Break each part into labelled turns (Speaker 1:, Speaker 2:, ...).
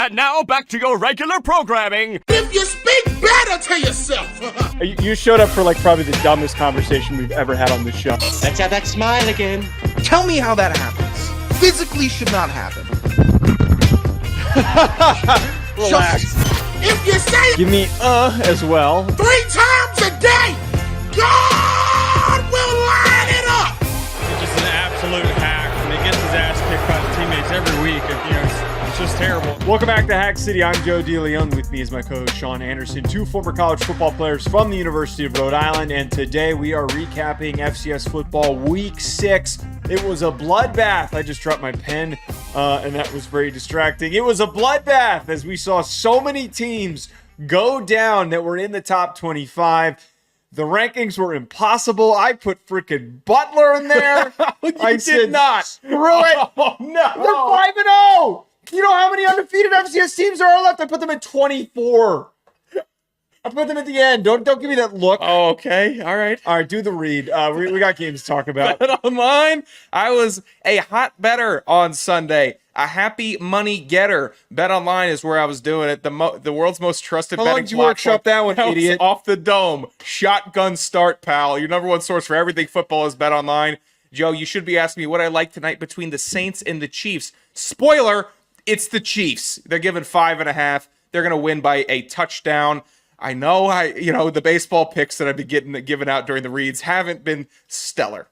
Speaker 1: And now back to your regular programming.
Speaker 2: If you speak better to yourself.
Speaker 3: You showed up for probably the dumbest conversation we've ever had on this show.
Speaker 4: Let's have that smile again.
Speaker 2: Tell me how that happens. Physically should not happen.
Speaker 3: Relax.
Speaker 2: If you say
Speaker 3: Give me as well.
Speaker 2: 3 times a day, God will line it up.
Speaker 5: He's just an absolute hack, and he gets his ass kicked by the teammates every week. It's just terrible.
Speaker 3: Welcome back to Hack City. I'm Joe DeLeone. With me is my co-host Sean Anderson, 2 former college football players from the University of Rhode Island, and today we are recapping FCS Football Week 6. It was a bloodbath. I just dropped my pen, and that was very distracting. It was a bloodbath as we saw so many teams go down that were in the top 25. The rankings were impossible. I put freaking Butler in there. I did not. Screw it. Oh, no. They're 5-0. You know how many undefeated FCS teams there are left? I put them at 24. I put them at the end. Don't give me that look.
Speaker 5: Oh, okay. All right.
Speaker 3: All right, do the read. We got games to talk about.
Speaker 6: Bet online. I was a hot better on Sunday. A happy money getter. Bet online is where I was doing it. The world's most trusted
Speaker 3: How
Speaker 6: betting
Speaker 3: long did you workshop that one, idiot?
Speaker 6: Off the dome. Shotgun start, pal. Your number one source for everything football is Bet online. Joe, you should be asking me what I like tonight between the Saints and the Chiefs. Spoiler, it's the Chiefs. They're given 5.5. They're going to win by a touchdown. I know the baseball picks that I've been given out during the reads haven't been stellar.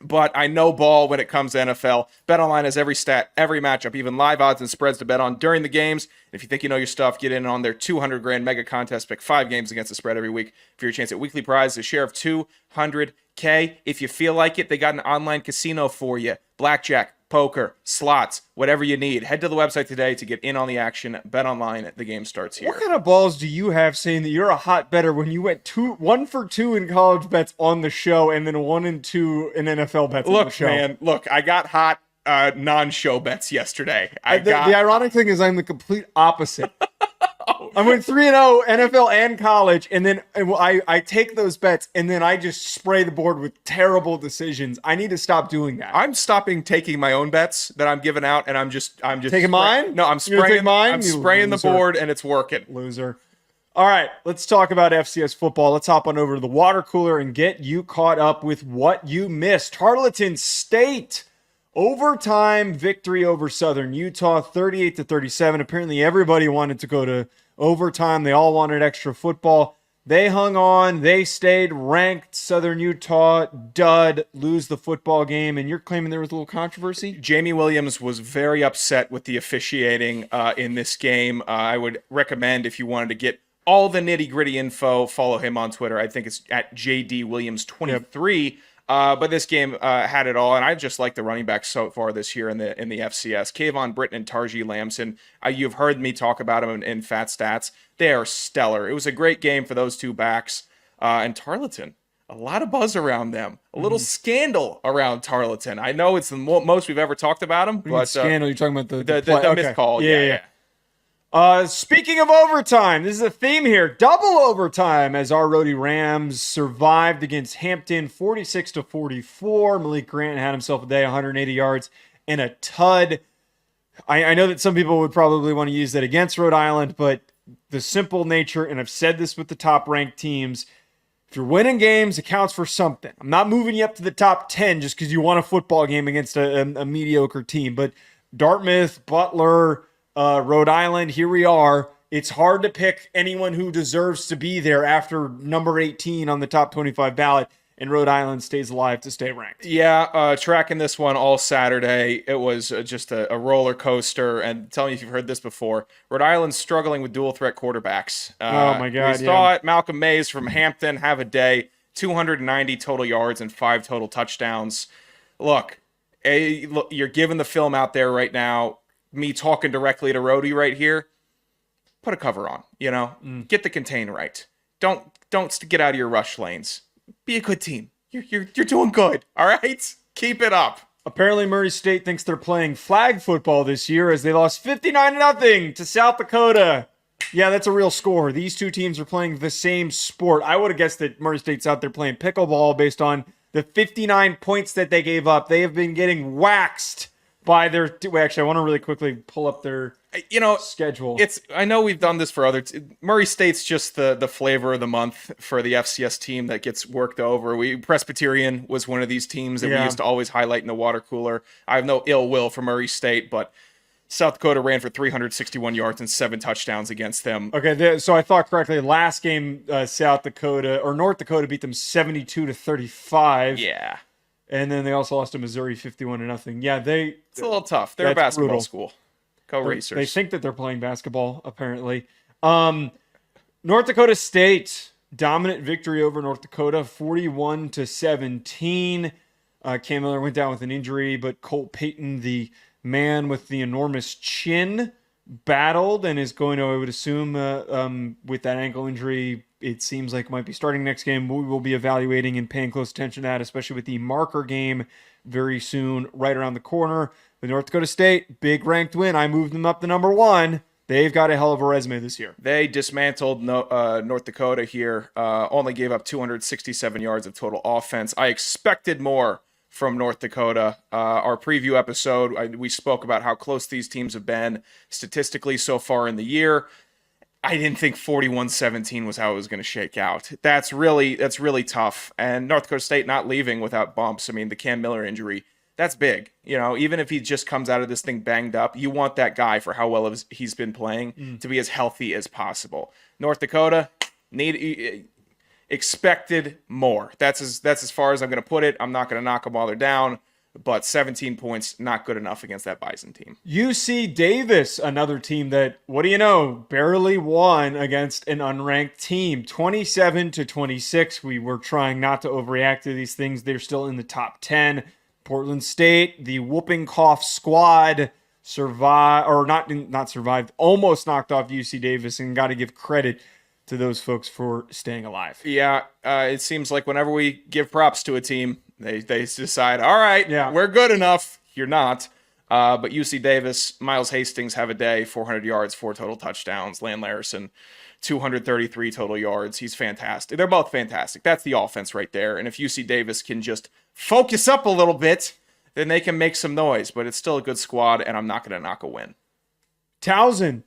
Speaker 6: But I know ball when it comes to NFL. BetOnline has every stat, every matchup, even live odds and spreads to bet on during the games. If you think you know your stuff, get in on their $200,000 mega contest. Pick 5 games against the spread every week for your chance at weekly prize, a share of $200K. If you feel like it, they got an online casino for you. Blackjack, poker, slots, whatever you need. Head to the website today to get in on the action. BetOnline, the game starts here.
Speaker 3: What kind of balls do you have saying that you're a hot better when you went 1 for 2 in college bets on the show and then 1 and 2 in NFL bets on the show?
Speaker 6: Look, I got hot non-show bets yesterday.
Speaker 3: The ironic thing is I'm the complete opposite. I went 3-0 NFL and college, and then I take those bets, and then I just spray the board with terrible decisions. I need to stop doing that.
Speaker 6: I'm stopping taking my own bets that I'm giving out, and I'm just
Speaker 3: taking mine.
Speaker 6: No, I'm spraying
Speaker 3: mine.
Speaker 6: I'm spraying the board, and it's working.
Speaker 3: Loser. All right, let's talk about FCS football. Let's hop on over to the water cooler and get you caught up with what you missed. Tarleton State. Overtime victory over Southern Utah, 38-37. Apparently everybody wanted to go to overtime. They all wanted extra football. They hung on. They stayed ranked. Southern Utah, dud, lose the football game. And you're claiming there was a little controversy?
Speaker 6: Jamie Williams was very upset with the officiating in this game. I would recommend, if you wanted to get all the nitty-gritty info, follow him on Twitter. I think it's at JDWilliams23. Yep. But this game had it all, and I just like the running backs so far this year in the FCS. Kayvon Britton and Tarji Lamson. You've heard me talk about them in Fat Stats. They are stellar. It was a great game for those 2 backs. And Tarleton, a lot of buzz around them. A little scandal around Tarleton. I know it's the most we've ever talked about them. But
Speaker 3: scandal? You're talking about the
Speaker 6: missed call. Yeah.
Speaker 3: Speaking of overtime, this is a theme here. Double overtime as our Rhody Rams survived against Hampton 46-44. Malik Grant had himself a day, 180 yards and a tud. I know that some people would probably want to use that against Rhode Island, but the simple nature, and I've said this with the top-ranked teams, if you're winning games, it counts for something. I'm not moving you up to the top 10 just because you won a football game against a mediocre team, but Dartmouth, Butler, Rhode Island, here we are. It's hard to pick anyone who deserves to be there after number 18 on the top 25 ballot, and Rhode Island stays alive to stay ranked.
Speaker 6: Yeah, tracking this one all Saturday, it was just a roller coaster. And tell me if you've heard this before. Rhode Island's struggling with dual threat quarterbacks.
Speaker 3: Oh my God!
Speaker 6: We saw it. Malcolm Mays from Hampton have a day, 290 total yards and 5 total touchdowns. Look, you're giving the film out there right now. Me talking directly to Rhody right here. Put a cover on. Get the contain right. Don't get out of your rush lanes. Be a good team. You're doing good. All right, keep it up.
Speaker 3: Apparently, Murray State thinks they're playing flag football this year as they lost 59-0 to South Dakota. Yeah, that's a real score. These 2 teams are playing the same sport. I would have guessed that Murray State's out there playing pickleball based on the 59 points that they gave up. They have been getting waxed by their. Wait, actually, I want to really quickly pull up their schedule.
Speaker 6: I know we've done this for other. Murray State's just the flavor of the month for the FCS team that gets worked over. Presbyterian was one of these teams that we used to always highlight in the water cooler. I have no ill will for Murray State, but South Dakota ran for 361 yards and 7 touchdowns against them.
Speaker 3: Okay, so I thought correctly. Last game, North Dakota beat them 72-35.
Speaker 6: Yeah,
Speaker 3: and then they also lost to Missouri 51-0. Yeah, it's
Speaker 6: a little tough. They're a basketball
Speaker 3: brutal.
Speaker 6: school. Go Racers.
Speaker 3: They think that they're playing basketball, apparently. North Dakota State, dominant victory over North Dakota, 41-17. Cam Miller went down with an injury, but Colt Payton, the man with the enormous chin, battled and is going to, I would assume, with that ankle injury, it seems like might be starting next game. We will be evaluating and paying close attention to that, especially with the marker game very soon, right around the corner. But North Dakota State, big ranked win. I moved them up to number 1. They've got a hell of a resume this year.
Speaker 6: They dismantled North Dakota here, only gave up 267 yards of total offense. I expected more from North Dakota. Our preview episode, we spoke about how close these teams have been statistically so far in the year. I didn't think 41-17 was how it was going to shake out. That's really tough. And North Dakota State not leaving without bumps. I mean, the Cam Miller injury, that's big. Even if he just comes out of this thing banged up, you want that guy for how well he's been playing to be as healthy as possible. North Dakota expected more. That's as far as I'm going to put it. I'm not going to knock them while they're down, but 17 points, not good enough against that Bison team.
Speaker 3: UC Davis, another team that, what do you know, barely won against an unranked team. 27-26. We were trying not to overreact to these things. They're still in the top 10. Portland State, the whooping cough squad, not survived, almost knocked off UC Davis, and got to give credit to those folks for staying alive.
Speaker 6: Yeah, it seems like whenever we give props to a team, they decide, all right, we're good enough. You're not. But UC Davis, Miles Hastings have a day, 400 yards, 4 total touchdowns. Lan Larison, 233 total yards. He's fantastic. They're both fantastic. That's the offense right there. And if UC Davis can just focus up a little bit, then they can make some noise. But it's still a good squad, and I'm not going to knock a win.
Speaker 3: Towson,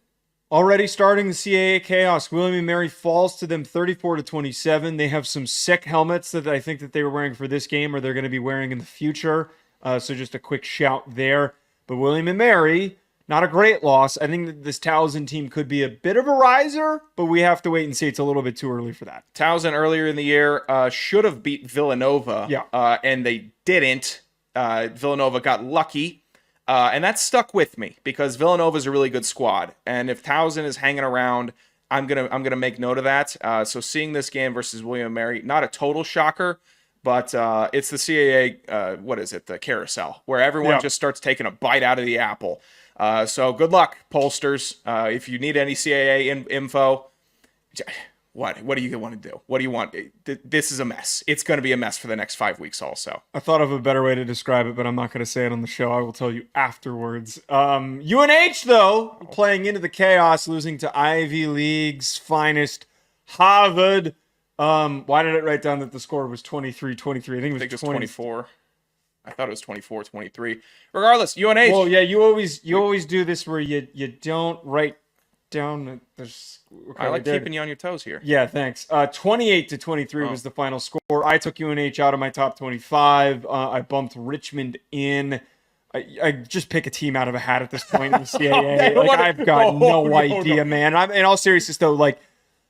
Speaker 3: already starting the CAA chaos. William and Mary falls to them 34-27. They have some sick helmets that I think that they were wearing for this game, or they're going to be wearing in the future. So just a quick shout there. But William and Mary, not a great loss. I think that this Towson team could be a bit of a riser, but we have to wait and see. It's a little bit too early for that.
Speaker 6: Towson earlier in the year should have beat Villanova, and they didn't. Villanova got lucky, and that stuck with me because Villanova is a really good squad. And if Towson is hanging around, I'm gonna make note of that. So seeing this game versus William and Mary, not a total shocker, but it's the CAA, the carousel, where everyone just starts taking a bite out of the apple. So good luck, pollsters. If you need any CAA info, what do you want to do? What do you want? This is a mess. It's going to be a mess for the next 5 weeks also.
Speaker 3: I thought of a better way to describe it, but I'm not going to say it on the show. I will tell you afterwards. UNH, though, playing into the chaos, losing to Ivy League's finest, Harvard. Why did it write down that the score was 23-23? I think it was
Speaker 6: 24. I thought it was 24-23. Regardless, UNH.
Speaker 3: Well, yeah, you always do this where you don't write down the score.
Speaker 6: I like keeping you on your toes here.
Speaker 3: Yeah, thanks. 28-23 was the final score. I took UNH out of my top 25. I bumped Richmond in. I just pick a team out of a hat at this point in the CAA. I've got no idea, man. In all seriousness, though,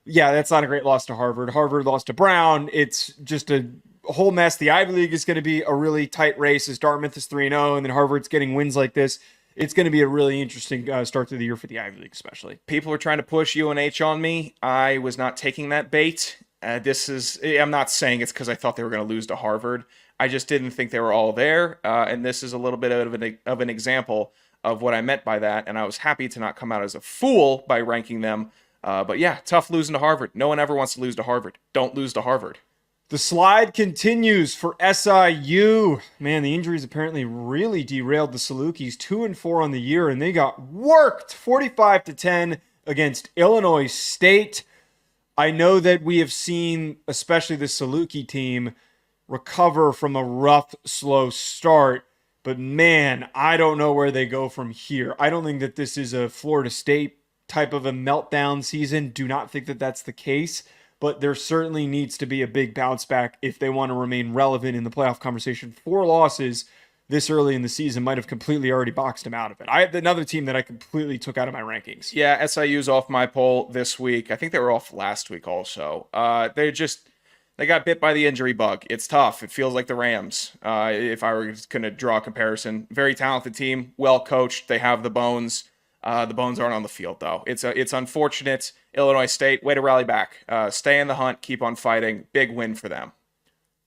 Speaker 3: that's not a great loss to Harvard. Harvard lost to Brown. It's just a whole mess. The Ivy League is going to be a really tight race as Dartmouth is 3-0, and then Harvard's getting wins like this. It's going to be a really interesting start to the year for the Ivy League, especially.
Speaker 6: People were trying to push UNH on me. I was not taking that bait. I'm not saying it's because I thought they were going to lose to Harvard. I just didn't think they were all there, and this is a little bit of an example of what I meant by that, and I was happy to not come out as a fool by ranking them. But yeah, tough losing to Harvard. No one ever wants to lose to Harvard. Don't lose to Harvard.
Speaker 3: The slide continues for SIU. Man, the injuries apparently really derailed the Salukis. 2-4 on the year, and they got worked 45-10 against Illinois State. I know that we have seen, especially the Saluki team, recover from a rough, slow start, But man, I don't know where they go from here. I don't think that this is a Florida State type of a meltdown season. Do not think that that's the case. But there certainly needs to be a big bounce back if they want to remain relevant in the playoff conversation. 4 losses this early in the season might have completely already boxed them out of it. I have another team that I completely took out of my rankings.
Speaker 6: Yeah, SIU's off my poll this week. I think they were off last week also. They got bit by the injury bug. It's tough. It feels like the Rams. If I were going to draw a comparison, very talented team, well coached. They have the bones. The bones aren't on the field though. It's unfortunate. Illinois State, way to rally back. Stay in the hunt. Keep on fighting. Big win for them.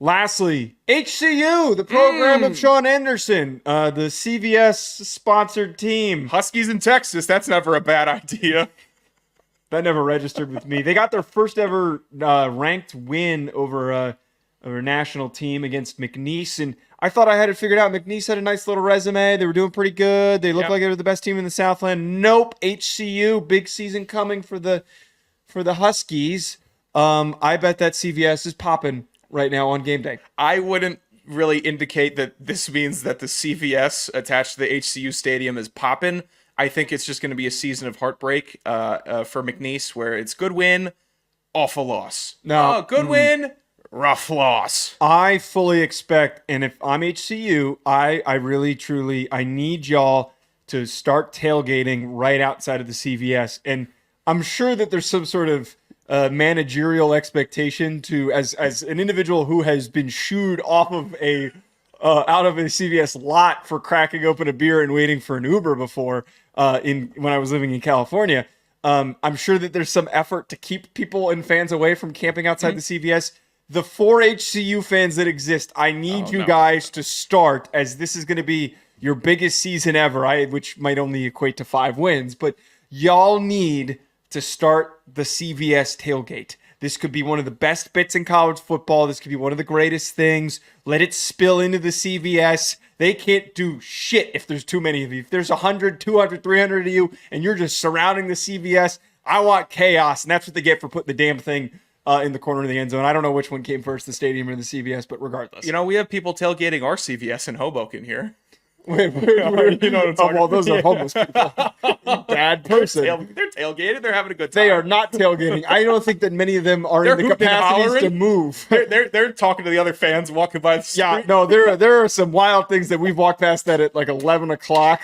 Speaker 3: Lastly, HCU, the program of Sean Anderson, the CVS-sponsored team.
Speaker 6: Huskies in Texas. That's never a bad idea.
Speaker 3: That never registered with me. They got their first ever ranked win over a national team against McNeese, and I thought I had it figured out. McNeese had a nice little resume. They were doing pretty good. They looked like they were the best team in the Southland. Nope, HCU, big season coming for the Huskies. I bet that CVS is popping right now on game day.
Speaker 6: I wouldn't really indicate that this means that the CVS attached to the HCU stadium is popping. I think it's just going to be a season of heartbreak for McNeese, where it's good win, awful loss.
Speaker 3: No,
Speaker 6: good win, rough loss.
Speaker 3: I fully expect, and if I'm HCU, I really, truly, I need y'all to start tailgating right outside of the CVS. And I'm sure that there's some sort of managerial expectation to, as an individual who has been shooed off of out of a CVS lot for cracking open a beer and waiting for an Uber before when I was living in California. I'm sure that there's some effort to keep people and fans away from camping outside the CVS. The 4 HCU fans that exist, I need you guys to start, as this is going to be your biggest season ever, which might only equate to 5 wins, but y'all need to start the CVS tailgate. This could be one of the best bits in college football. This could be one of the greatest things. Let it spill into the CVS. They can't do shit if there's too many of you. If there's 100, 200, 300 of you, and you're just surrounding the CVS, I want chaos, and that's what they get for putting the damn thing in the corner of the end zone. I don't know which one came first, the stadium or the CVS, but regardless.
Speaker 6: You know, we have people tailgating our CVS in Hoboken here.
Speaker 3: Wait, you know what I'm talking about? Those are homeless people. You bad person.
Speaker 6: They're tailgated. They're having a good time.
Speaker 3: They are not tailgating. I don't think that many of them are in the capacities to move.
Speaker 6: They're talking to the other fans walking by the street.
Speaker 3: Yeah, no, there are some wild things that we've walked past that at like 11 o'clock.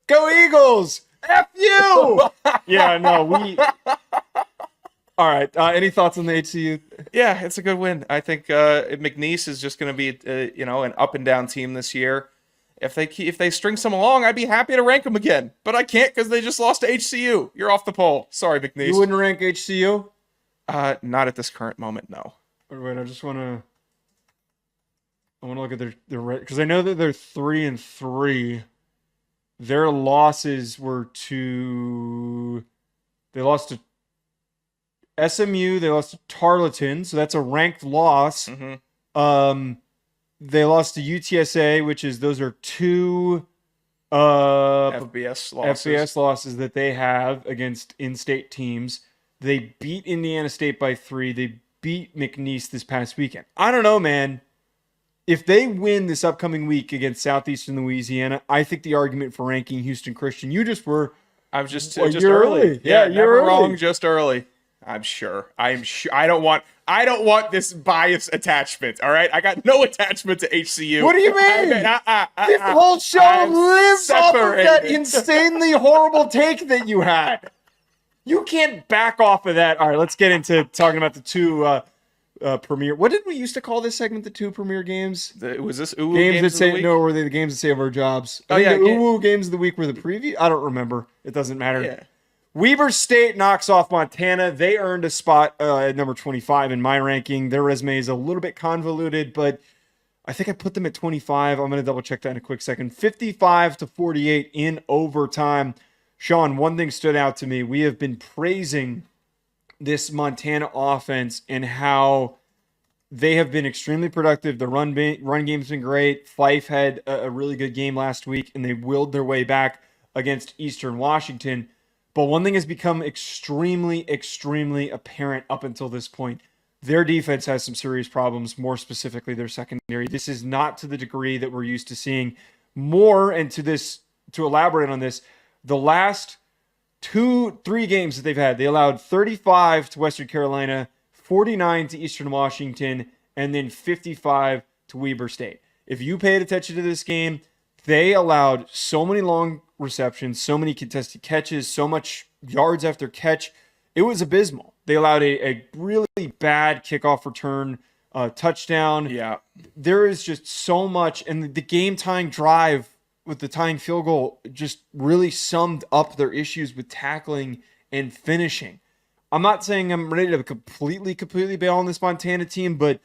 Speaker 3: Go Eagles! F you! Yeah, no, we... All right. Any thoughts on the HCU?
Speaker 6: Yeah, it's a good win. I think McNeese is just going to be, an up and down team this year. If they string some along, I'd be happy to rank them again. But I can't because they just lost to HCU. You're off the poll. Sorry, McNeese.
Speaker 3: You wouldn't rank HCU?
Speaker 6: Not at this current moment, no.
Speaker 3: Wait, I want to look at their because I know that they're 3-3. Their losses were they lost to SMU, they lost to Tarleton, so that's a ranked loss.
Speaker 6: Mm-hmm.
Speaker 3: They lost to UTSA, those are 2
Speaker 6: FBS
Speaker 3: losses that they have against in-state teams. They beat Indiana State by 3. They beat McNeese this past weekend. I don't know, man. If they win this upcoming week against Southeastern Louisiana, I think the argument for ranking Houston Christian, you just were...
Speaker 6: I'm just early.
Speaker 3: Yeah, you're early.
Speaker 6: Wrong, just early. I'm sure. I don't want this bias attachment. All right, I got no attachment to HCU.
Speaker 3: What do you mean? This whole show lives off of that insanely horrible take that you had. You can't back off of that. All right, let's get into talking about the 2 premier. What did we used to call this segment? The 2 premier games.
Speaker 6: Was this Uwu
Speaker 3: games that
Speaker 6: of the
Speaker 3: say
Speaker 6: week?
Speaker 3: no? Were they the games that save our jobs? The Uwu games of the week were the preview. I don't remember. It doesn't matter.
Speaker 6: Yeah.
Speaker 3: Weber State knocks off Montana. They earned a spot at number 25 in my ranking. Their resume is a little bit convoluted, but I think I put them at 25. I'm going to double check that in a quick second. 55-48 in overtime. Sean, one thing stood out to me. We have been praising this Montana offense and how they have been extremely productive. The run game's been great. Fife had a really good game last week, and they willed their way back against Eastern Washington. But one thing has become extremely, extremely apparent up until this point. their defense has some serious problems, more specifically their secondary. This is not to the degree that we're used to seeing. More, and to elaborate on this, the last 2-3 games that they've had, they allowed 35 to Western Carolina, 49 to Eastern Washington, and then 55 to Weber State. If you paid attention to this game, they allowed so many long receptions, so many contested catches, so much yards after catch. It was abysmal. They allowed a really bad kickoff return touchdown.
Speaker 6: Yeah.
Speaker 3: There is just so much. And the game-tying drive with the tying field goal just really summed up their issues with tackling and finishing. I'm not saying I'm ready to completely bail on this Montana team, but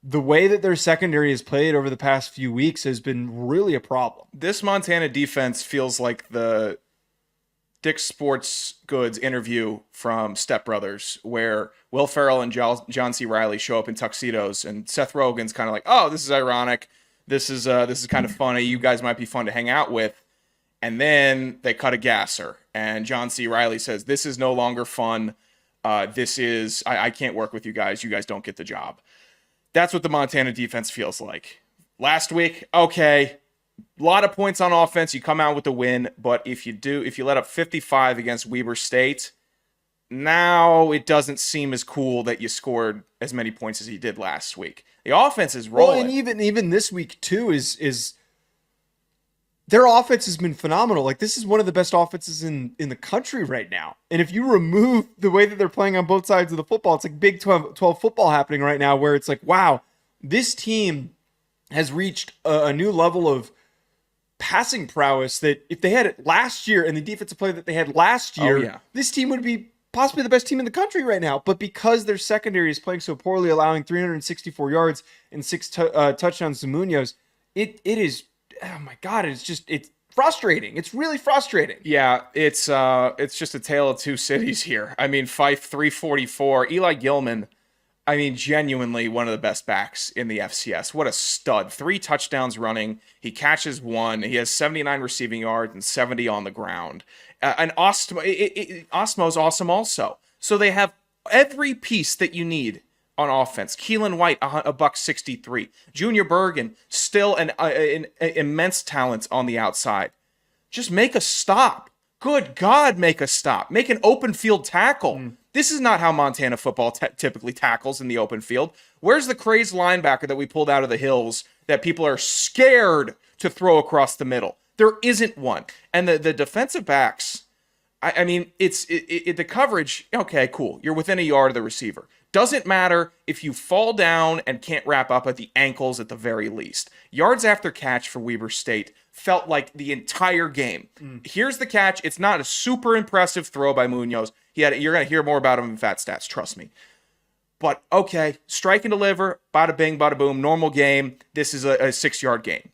Speaker 3: the way that their secondary has played over the past few weeks has been really a problem.
Speaker 6: This Montana defense feels like the Dick Sports Goods interview from Step Brothers, where Will Ferrell and John C. Reilly show up in tuxedos, and Seth Rogen's kind of like, "Oh, this is ironic. This is kind of funny. You guys might be fun to hang out with." And then they cut a gasser, and John C. Reilly says, "This is no longer fun. I can't work with you guys. You guys don't get the job." That's what the Montana defense feels like. Last week, okay, a lot of points on offense. You come out with the win, but if you let up 55 against Weber State, now it doesn't seem as cool that you scored as many points as you did last week. The offense is rolling.
Speaker 3: Well, and even this week too is their offense has been phenomenal. Like, this is one of the best offenses in the country right now. And if you remove the way that they're playing on both sides of the football, it's like Big 12 football happening right now, where it's like, wow, this team has reached a new level of passing prowess that if they had it last year and the defensive play that they had last year, this team would be possibly the best team in the country right now. But because their secondary is playing so poorly, allowing 364 yards and 6 touchdowns to Munoz, it is, oh my God, it's frustrating. It's really frustrating.
Speaker 6: Yeah, it's just a tale of two cities here. I mean, Fife 344, Eli Gilman, I mean, genuinely one of the best backs in the FCS. What a stud. 3 touchdowns running. He catches 1. He has 79 receiving yards and 70 on the ground. And Ostmo's awesome also. So they have every piece that you need on offense. Keelan White, $163. Junior Bergen, still an immense talent on the outside. Just make a stop. Good God, make a stop. Make an open field tackle. This is not how Montana football typically tackles in the open field. Where's the crazed linebacker that we pulled out of the hills that people are scared to throw across the middle? There isn't one. And the defensive backs, I mean, the coverage, okay, cool. You're within a yard of the receiver. Doesn't matter if you fall down and can't wrap up at the ankles at the very least. Yards after catch for Weber State felt like the entire game. Here's the catch. It's not a super impressive throw by Munoz. You're going to hear more about him in Fat Stats, trust me. But, okay, strike and deliver, bada bing, bada boom, normal game. This is a 6-yard game.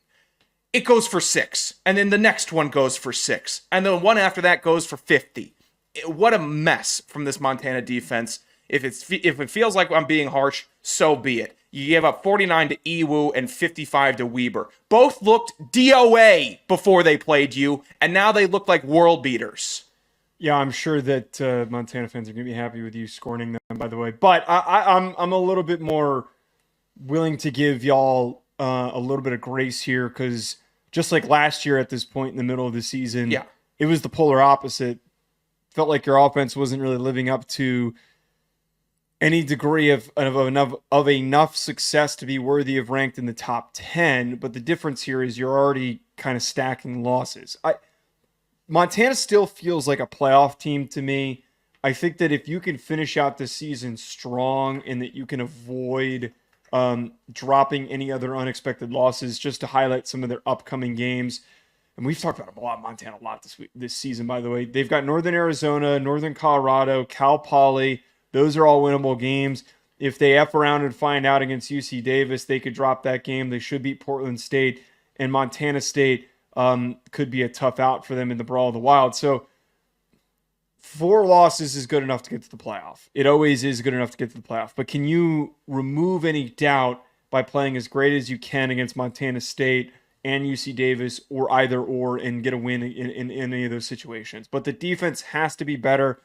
Speaker 6: It goes for 6, and then the next one goes for 6, and the one after that goes for 50. What a mess from this Montana defense. If it feels like I'm being harsh, so be it. You gave up 49 to Ewu and 55 to Weber. Both looked DOA before they played you, and now they look like world beaters.
Speaker 3: Yeah, I'm sure that Montana fans are going to be happy with you scorning them, by the way. But I'm a little bit more willing to give y'all a little bit of grace here, because just like last year at this point in the middle of the season, it was the polar opposite. Felt like your offense wasn't really living up to any degree of enough success to be worthy of ranked in the top 10. But the difference here is you're already kind of stacking losses. Montana still feels like a playoff team to me. I think that if you can finish out this season strong and that you can avoid dropping any other unexpected losses, just to highlight some of their upcoming games. And we've talked about Montana a lot this season, by the way. They've got Northern Arizona, Northern Colorado, Cal Poly. Those are all winnable games. If they F around and find out against UC Davis, they could drop that game. They should beat Portland State, and Montana State could be a tough out for them in the Brawl of the Wild. So 4 losses is good enough to get to the playoff. It always is good enough to get to the playoff. But can you remove any doubt by playing as great as you can against Montana State and UC Davis, or either or, and get a win in any of those situations? But the defense has to be better.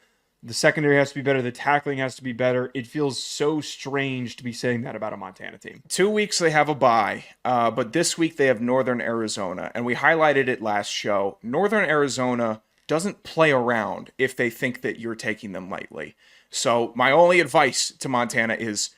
Speaker 3: The secondary has to be better. The tackling has to be better. It feels so strange to be saying that about a Montana team.
Speaker 6: 2 weeks they have a bye, but this week they have Northern Arizona, and we highlighted it last show. Northern Arizona doesn't play around if they think that you're taking them lightly. So my only advice to Montana is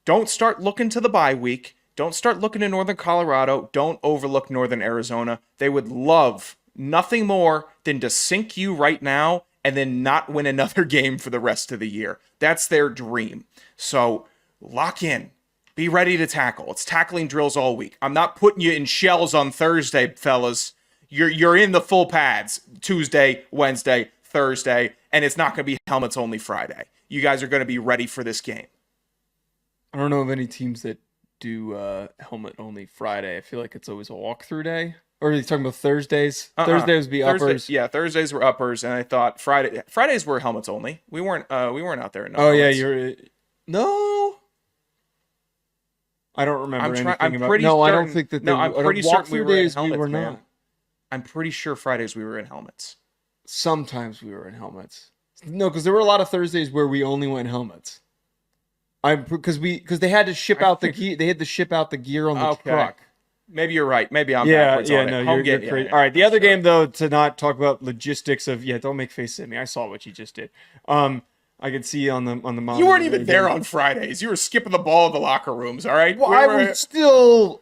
Speaker 6: don't start looking to the bye week. Don't start looking to Northern Colorado. Don't overlook Northern Arizona. They would love nothing more than to sink you right now and then not win another game for the rest of the year. That's their dream. So lock in. Be ready to tackle. It's tackling drills all week. I'm not putting you in shells on Thursday, fellas. You're in the full pads Tuesday, Wednesday, Thursday, and it's not going to be helmets only Friday. You guys are going to be ready for this game.
Speaker 3: I don't know of any teams that do helmet only Friday. I feel like it's always a walkthrough day. Or are you talking about Thursdays? Thursdays would be uppers.
Speaker 6: Yeah, Thursdays were uppers, and I thought Fridays were helmets only. We weren't out there.
Speaker 3: Oh helmets. Yeah, no. I don't remember anything about. No, I don't think that.
Speaker 6: I'm pretty certain we were in helmets.
Speaker 3: We were not.
Speaker 6: I'm pretty sure Fridays we were in helmets.
Speaker 3: Sometimes we were in helmets. No, because there were a lot of Thursdays where we only went helmets. Because they had to ship out the gear. They had to ship out the gear on the truck.
Speaker 6: Maybe you're right. Maybe I'm backwards on it.
Speaker 3: No, you're crazy. All right, the other game, though, to not talk about logistics of, don't make faces at me. I saw what you just did. I could see on the monitor.
Speaker 6: You weren't even there on Fridays. You were skipping the ball in the locker rooms, all right?
Speaker 3: Well,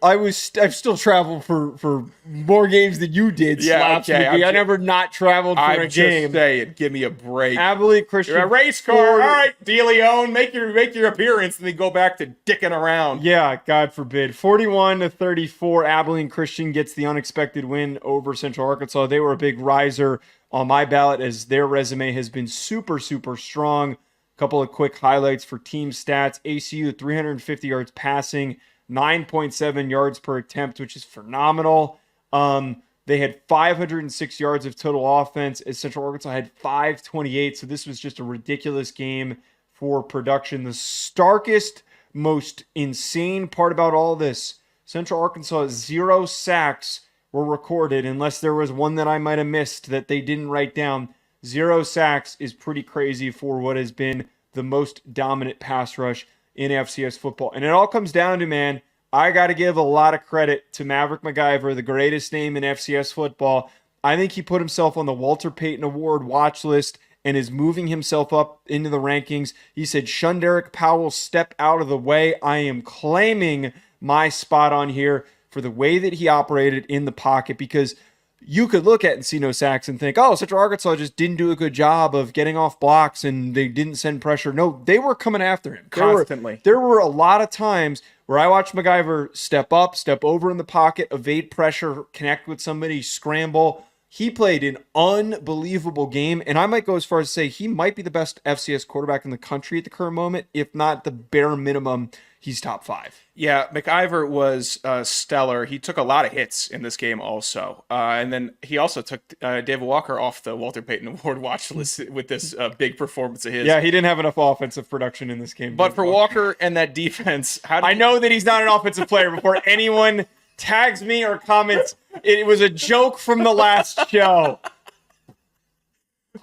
Speaker 3: I've still traveled for more games than you did.
Speaker 6: Yeah, okay.
Speaker 3: I never not traveled for a game.
Speaker 6: I'm just saying, give me a break.
Speaker 3: Abilene Christian.
Speaker 6: You're a race car. All right, DeLeone, make your appearance and then go back to dicking around.
Speaker 3: Yeah, God forbid. 41-34, Abilene Christian gets the unexpected win over Central Arkansas. They were a big riser on my ballot as their resume has been super, super strong. A couple of quick highlights for team stats. ACU, 350 yards passing, 9.7 yards per attempt, which is phenomenal. They had 506 yards of total offense as Central Arkansas had 528. So this was just a ridiculous game for production. The starkest, most insane part about all this, Central Arkansas, 0 sacks were recorded, unless there was one that I might have missed that they didn't write down. 0 sacks is pretty crazy for what has been the most dominant pass rush in FCS football. And it all comes down to, man, I got to give a lot of credit to Maverick MacIver, the greatest name in FCS football. I think he put himself on the Walter Payton Award watch list and is moving himself up into the rankings. He said, Shunderick Powell, step out of the way. I am claiming my spot on here for the way that he operated in the pocket, because you could look at and see no sacks and think, oh, Central Arkansas just didn't do a good job of getting off blocks and they didn't send pressure. No, they were coming after him
Speaker 6: constantly.
Speaker 3: There were a lot of times where I watched MacIver step up, step over in the pocket, evade pressure, connect with somebody, scramble. He played an unbelievable game, and I might go as far as to say he might be the best FCS quarterback in the country at the current moment, if not the bare minimum, he's top 5.
Speaker 6: Yeah, MacIver was stellar. He took a lot of hits in this game also. And then he also took David Walker off the Walter Payton Award watch list with this big performance of his.
Speaker 3: Yeah, he didn't have enough offensive production in this game.
Speaker 6: But for Walker and that defense,
Speaker 3: I know that he's not an offensive player before anyone tags me or comments. It was a joke from the last show.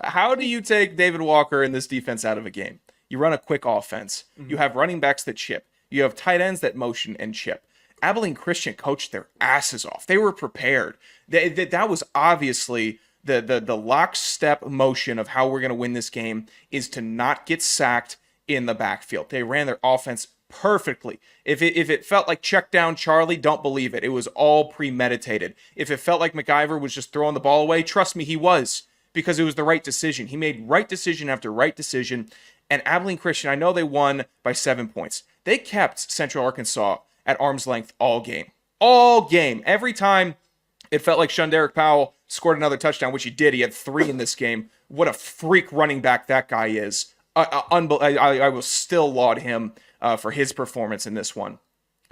Speaker 6: How do you take David Walker and this defense out of a game? You run a quick offense. Mm-hmm. You have running backs that chip. You have tight ends that motion and chip. Abilene Christian coached their asses off. They were prepared. That was obviously the lockstep motion of how we're going to win this game is to not get sacked in the backfield. They ran their offense perfectly. If it felt like check down Charlie, don't believe it. It was all premeditated. If it felt like MacIver was just throwing the ball away, trust me, he was, because it was the right decision. He made right decision after right decision. And Abilene Christian, I know they won by 7 points. They kept Central Arkansas at arm's length all game. All game. Every time it felt like Shunderick Powell scored another touchdown, which he did. He had 3 in this game. What a freak running back that guy is. I will still laud him for his performance in this one.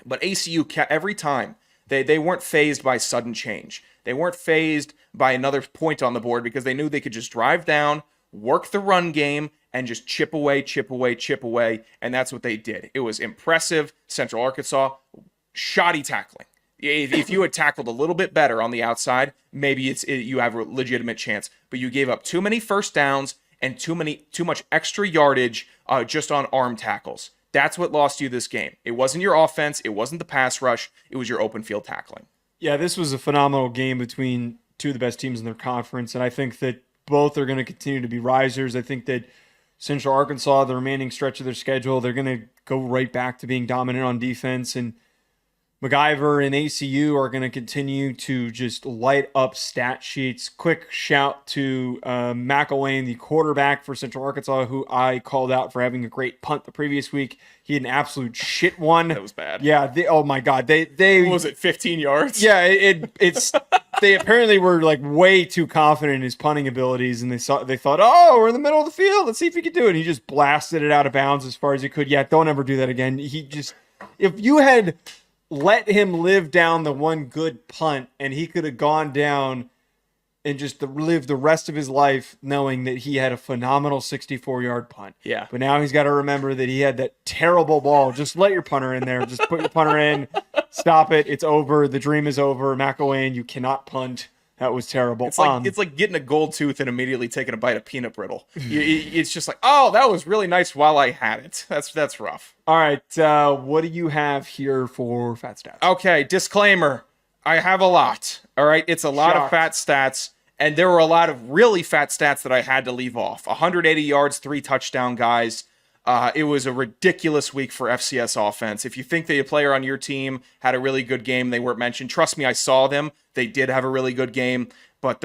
Speaker 6: But ACU kept every time. They weren't fazed by sudden change. They weren't fazed by another point on the board because they knew they could just drive down, work the run game, and just chip away, and that's what they did. It was impressive. Central Arkansas, shoddy tackling. If you had tackled a little bit better on the outside, maybe you have a legitimate chance. But you gave up too many first downs, and too much extra yardage just on arm tackles. That's what lost you this game. It wasn't your offense. It wasn't the pass rush. It was your open field tackling.
Speaker 3: Yeah, this was a phenomenal game between two of the best teams in their conference, and I think that both are going to continue to be risers. I think that Central Arkansas, the remaining stretch of their schedule, they're going to go right back to being dominant on defense, and MacIver and ACU are going to continue to just light up stat sheets. Quick shout to McElwain, the quarterback for Central Arkansas, who I called out for having a great punt the previous week. He had an absolute shit one.
Speaker 6: That was bad.
Speaker 3: Yeah. Oh my God. They
Speaker 6: what was it, 15 yards?
Speaker 3: Yeah. It's they apparently were like way too confident in his punting abilities, and they thought, oh, we're in the middle of the field. Let's see if he can do it. And he just blasted it out of bounds as far as he could. Yeah. Don't ever do that again. If you had let him live down the one good punt, and he could have gone down and just lived the rest of his life knowing that he had a phenomenal 64-yard punt.
Speaker 6: Yeah.
Speaker 3: But now he's got to remember that he had that terrible ball. Just let your punter in there. Just put your punter in. Stop it. It's over. The dream is over. McElwain, you cannot punt. That was terrible.
Speaker 6: It's like getting a gold tooth and immediately taking a bite of peanut brittle. It's just like, oh, that was really nice while I had it. That's rough.
Speaker 3: All right. What do you have here for fat stats?
Speaker 6: Okay, disclaimer. I have a lot. All right, it's a lot of fat stats, and there were a lot of really fat stats that I had to leave off. 180 yards, 3 touchdown guys. It was a ridiculous week for FCS offense. If you think that a player on your team had a really good game, they weren't mentioned. Trust me, I saw them. They did have a really good game, but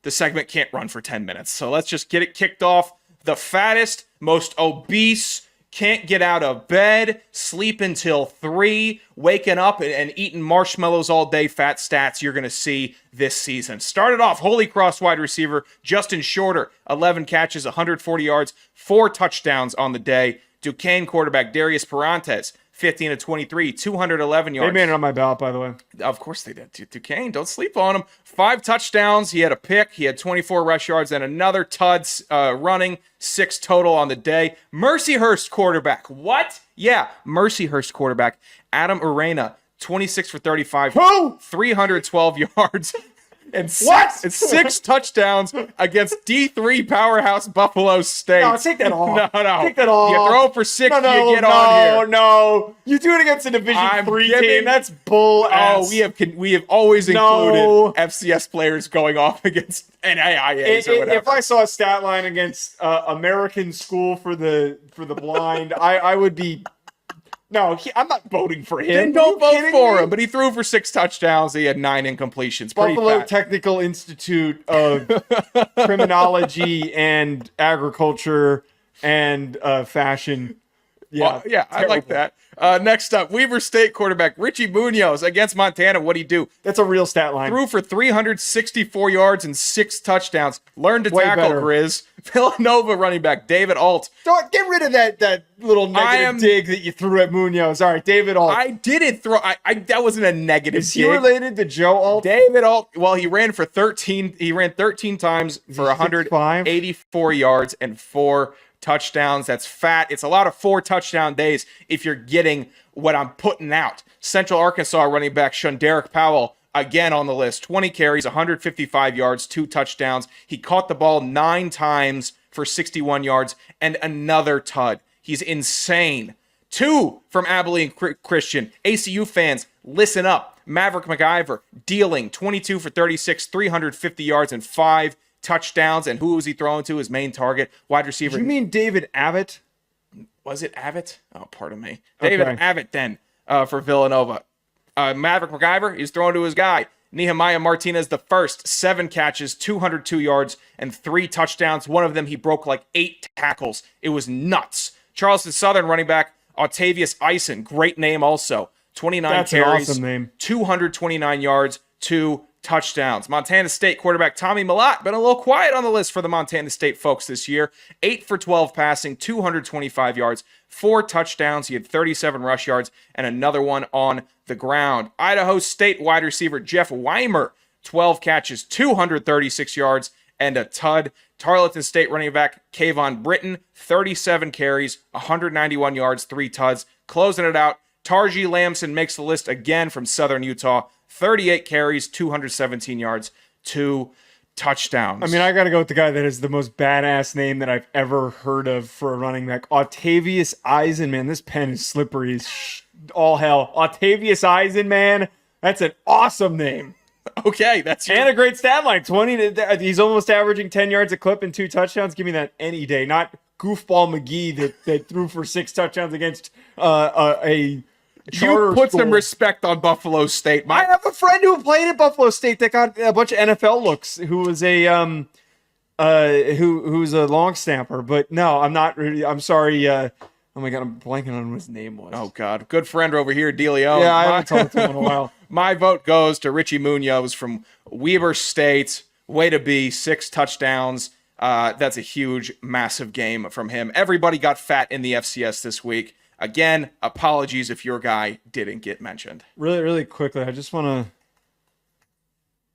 Speaker 6: the segment can't run for 10 minutes. So let's just get it kicked off. The fattest, most obese, can't get out of bed, sleep until 3, waking up and eating marshmallows all day, fat stats you're going to see this season. Started off, Holy Cross wide receiver Justin Shorter, 11 catches, 140 yards, 4 touchdowns on the day. Duquesne quarterback Darius Perantes, 15 of 23, 211 yards.
Speaker 3: They made it on my ballot, by the way.
Speaker 6: Of course they did. Duquesne, don't sleep on him. 5 touchdowns. He had a pick. He had 24 rush yards and another tuds running. 6 total on the day. Mercyhurst quarterback. What? Yeah, Mercyhurst quarterback. Adam Arena, 26 for 35.
Speaker 3: Who?
Speaker 6: 312 yards. And 6 touchdowns against D3 powerhouse Buffalo State.
Speaker 3: No, take that off.
Speaker 6: No.
Speaker 3: Take that off.
Speaker 6: You throw for 6, you get on here.
Speaker 3: No. You do it against a Division 3 team. That's bull ass.
Speaker 6: Oh, we have always included FCS players going off against NAIAs or whatever.
Speaker 3: If I saw a stat line against American School for the Blind, I would be... No, I'm not voting for him.
Speaker 6: Then don't vote for him. But he threw for 6 touchdowns. He had 9 incompletions.
Speaker 3: Buffalo Technical Institute of Criminology and Agriculture and Fashion. Yeah,
Speaker 6: I like that. Next up, Weber State quarterback Richie Munoz against Montana. What'd he do?
Speaker 3: That's a real stat line.
Speaker 6: Threw for 364 yards and 6 touchdowns. Learned to tackle,
Speaker 3: better.
Speaker 6: Grizz. Villanova running back David Alt.
Speaker 3: Don't get rid of that little negative dig that you threw at Munoz. All right, David Alt.
Speaker 6: I didn't throw. That wasn't a negative.
Speaker 3: Is he related to Joe Alt?
Speaker 6: David Alt. Well, he ran for 13. He ran 13 times for 184 yards and 4 touchdowns. That's fat. It's a lot of 4 touchdown days if you're getting what I'm putting out. Central Arkansas running back Shunderick Powell, again on the list. 20 carries, 155 yards, 2 touchdowns. He caught the ball 9 times for 61 yards and another tud. He's insane. 2 from Abilene Christian. ACU fans, listen up. Maverick MacIver dealing 22 for 36, 350 yards and 5 touchdowns. And who was he throwing to? His main target, wide receiver.
Speaker 3: You mean David Abbott?
Speaker 6: Was it Abbott? Oh, pardon me. David Abbott then for Villanova. Maverick MacIver, he's throwing to his guy. Nehemiah Martinez the first, 7 catches, 202 yards, and 3 touchdowns. One of them, he broke like 8 tackles. It was nuts. Charleston Southern running back Octavius Eisen, great name also. 29
Speaker 3: That's
Speaker 6: carries,
Speaker 3: an awesome name.
Speaker 6: 229 yards, 2 touchdowns. Montana State quarterback Tommy Millott, been a little quiet on the list for the Montana State folks this year. 8 for 12 passing, 225 yards, 4 touchdowns. He had 37 rush yards and another one on the ground. Idaho State wide receiver Jeff Weimer, 12 catches, 236 yards and a tud. Tarleton State running back Kayvon Britton, 37 carries, 191 yards, 3 tuds. Closing it out, Tarji Lamson makes the list again from Southern Utah. 38 carries, 217 yards, 2 touchdowns.
Speaker 3: I mean, I got to go with the guy that is the most badass name that I've ever heard of for a running back. Octavius Eisen, man. This pen is slippery as all hell. Octavius Eisen, man. That's an awesome name.
Speaker 6: Okay, that's
Speaker 3: And a great stat line. He's almost averaging 10 yards a clip and 2 touchdowns. Give me that any day. Not goofball McGee that threw for 6 touchdowns against a charter
Speaker 6: you put
Speaker 3: school.
Speaker 6: some respect on Buffalo State.
Speaker 3: I have a friend who played at Buffalo State that got a bunch of NFL looks. Who was a who's a long snapper. But no, I'm not really. I'm sorry. Oh my god, I'm blanking on what his name was.
Speaker 6: Oh god, good friend over here, DeLeone.
Speaker 3: Yeah, I haven't talked to him in a while.
Speaker 6: My vote goes to Richie Munoz from Weber State. Way to be, 6 touchdowns. That's a huge, massive game from him. Everybody got fat in the FCS this week. Again, apologies if your guy didn't get mentioned.
Speaker 3: Really, really quickly, I want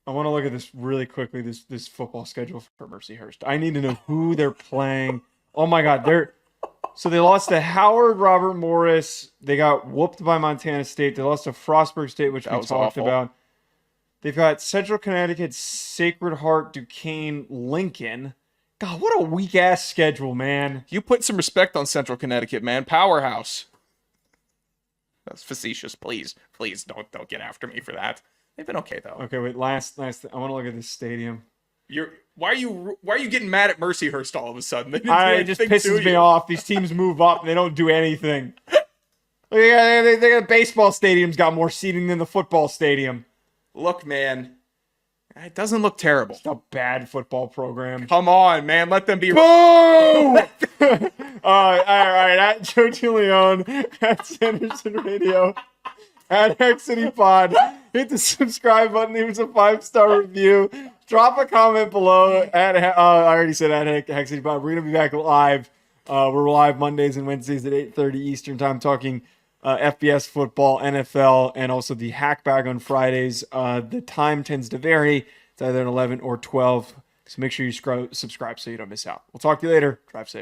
Speaker 3: to look at this really quickly. This football schedule for Mercyhurst. I need to know who they're playing. Oh my god, they lost to Howard Robert Morris. They got whooped by Montana State. They lost to Frostburg State, which we talked
Speaker 6: awful.
Speaker 3: about. They've got Central Connecticut, Sacred Heart, Duquesne, Lincoln. God, what a weak ass schedule, man.
Speaker 6: You put some respect on Central Connecticut, man. Powerhouse. That's facetious. Please don't get after me for that. They've been okay though.
Speaker 3: Okay, wait. Last. I want to look at this stadium.
Speaker 6: Why are you getting mad at Mercyhurst all of a sudden?
Speaker 3: It just pisses me off. These teams move up and they don't do anything. They got baseball stadiums got more seating than the football stadium.
Speaker 6: Look, man, it doesn't look terrible.
Speaker 3: It's a bad football program.
Speaker 6: Come on, man, let them be.
Speaker 3: Boom! All right. At Joe DeLeone, at Sanderson Radio, at Hex City Pod. Hit the subscribe button. Leave us a 5-star review. Drop a comment below. I already said at Hex City Pod. We're gonna be back live. We're live Mondays and Wednesdays at 8:30 Eastern Time, talking FBS football, NFL, and also the Hack Bag on Fridays. The time tends to vary. It's either 11 or 12. So make sure you subscribe so you don't miss out. We'll talk to you later. Drive safe.